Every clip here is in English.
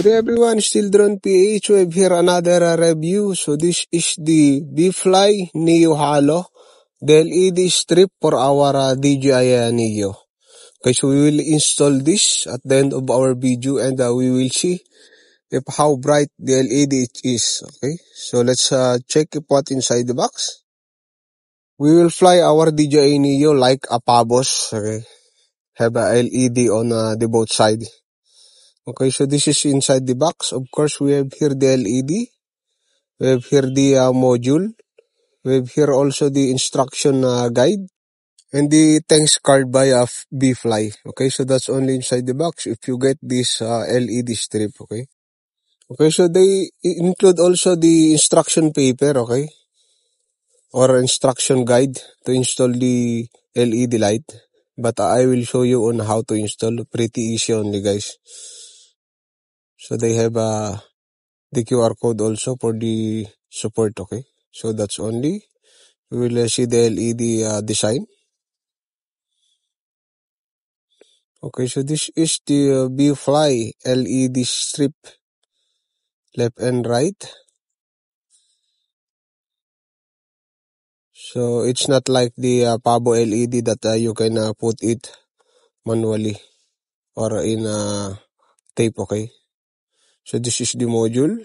Good day everyone, still Drone PH. We have here another review. So this is the B-Fly Neo Halo, the LED strip for our DJI Neo. Okay, so we will install this at the end of our video and we will see if how bright the LED it is. Okay, so let's check what inside the box. We will fly our DJI Neo like a Pabos. Okay, have a LED on the both side. Okay, so this is inside the box. Of course, we have here the LED. We have here the module. We have here also the instruction guide and the thanks card by B-Fly. Okay, so that's only inside the box if you get this LED strip. Okay. Okay, so they include also the instruction paper. Okay, or instruction guide to install the LED light. But I will show you on how to install. Pretty easy only, guys. So they have the QR code also for the support. Okay, so that's only. We will see the LED design. Okay, so this is the B-Fly LED strip, left and right. So it's not like the Pabo LED that you can put it manually or in tape. Okay, so this is the module.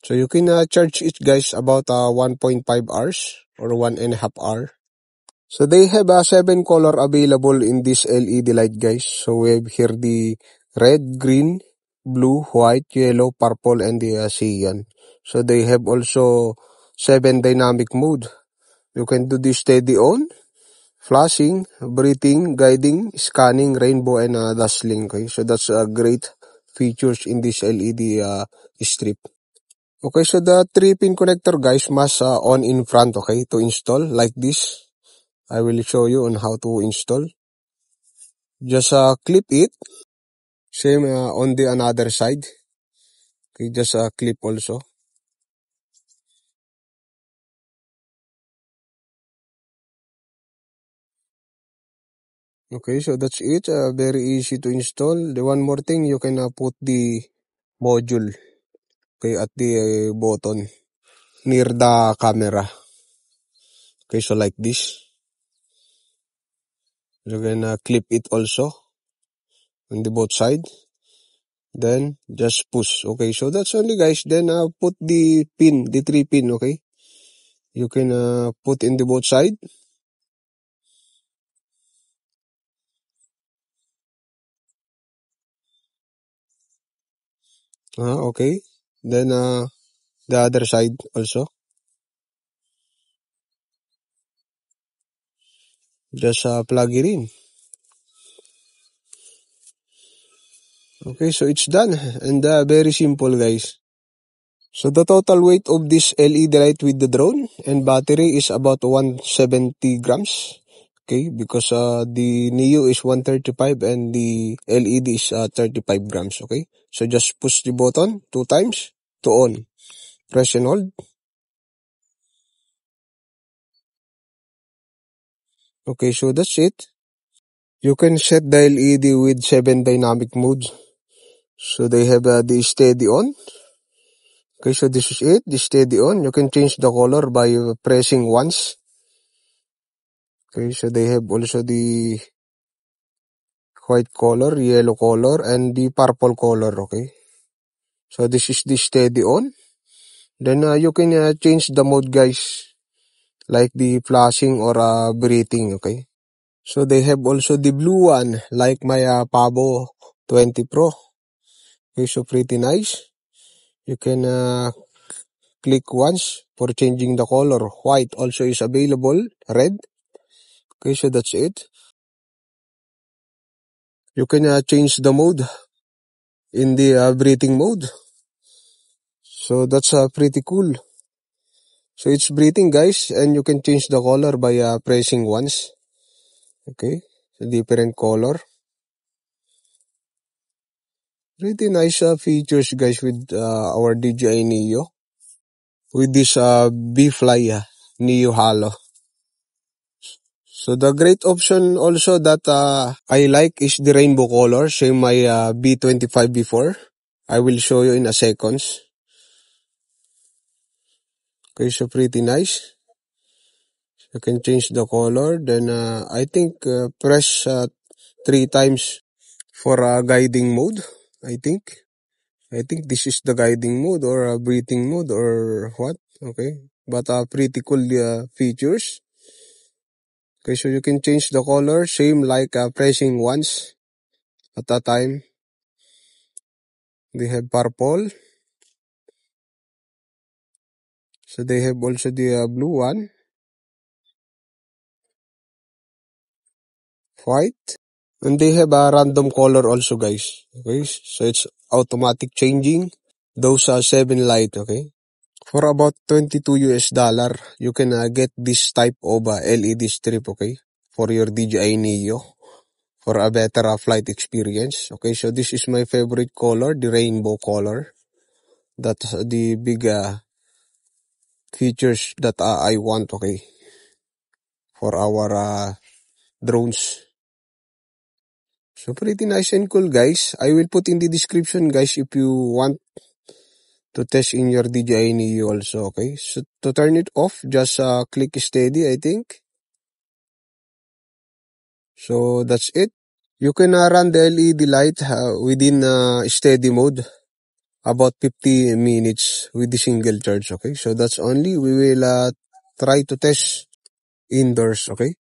So you can charge it, guys, about 1.5 hours or 1.5 hours. So they have 7 color available in this LED light, guys. So we have here the red, green, blue, white, yellow, purple, and the cyan. So they have also 7 dynamic mode. You can do the steady on, flashing, breathing, guiding, scanning, rainbow, and dazzling. Okay, so that's great features in this LED strip. Okay, so the 3-pin connector, guys, must on in front. Okay, to install like this. I will show you on how to install. Just clip it. Same on the another side. Okay, just clip also. Okay, so that's it. Very easy to install. The one more thing, you can put the module, okay, at the button near the camera. Okay, so like this. You can clip it also on the both side. Then just push. Okay, so that's only, guys. Then put the pin, the 3-pin. Okay, you can put in the both side. Okay. Then the other side also. Just plug it in. Okay, so it's done. And very simple, guys. So the total weight of this LED light with the drone and battery is about 170 grams. Okay, because the Neo is 135 and the LED is 35 grams. Okay, so just push the button 2 times to on. Press and hold. Okay, so that's it. You can set the LED with 7 dynamic modes. So they have the steady on. Okay, so this is it, the steady on. You can change the color by pressing once. Okay, so they have also the white color, yellow color, and the purple color. Okay, so this is the steady on. Then you can change the mode, guys, like the flashing or breathing. Okay, so they have also the blue one, like my Pabo 20 Pro. Okay, so pretty nice. You can click once for changing the color. White also is available, red. Okay, so that's it. You can change the mode in the breathing mode. So that's pretty cool. So it's breathing, guys, and you can change the color by pressing once. Okay, so different color. Pretty nice features, guys, with our DJI Neo. With this B-Fly Neo Halo. So the great option also that I like is the rainbow color, same my B25 before. I will show you in a seconds. Okay, so pretty nice. You can change the color. Then I think press 3 times for guiding mode. I think this is the guiding mode or breathing mode or what. Okay, but pretty cool features. Okay, so you can change the color, same like pressing once at a time. They have purple. So they have also the blue one, white, and they have a random color also, guys. Okay, so it's automatic changing. Those are 7 light. Okay, for about $22 you can get this type of LED strip. Okay, for your DJI Neo for a better flight experience. Okay, so this is my favorite color, the rainbow color. That's the big features that I want. Okay, for our drones. So pretty nice and cool, guys. I will put in the description, guys, if you want to test in your DJI Neo also, okay? So to turn it off, just click steady, I think. So that's it. You can run the LED light within steady mode, about 50 minutes with the single charge, okay? So that's only. We will try to test indoors, okay?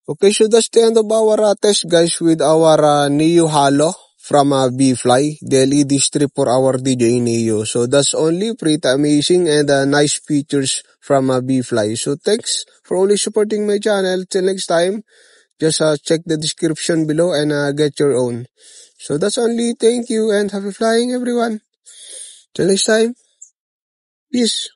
Okay, so that's the end of our test, guys, with our Neo Halo from B-Fly, the LED strip for our DJI Neo. So that's only pretty amazing and nice features from B-Fly. So thanks for always supporting my channel. Till next time, just check the description below and get your own. So that's only. Thank you and happy flying, everyone. Till next time, peace.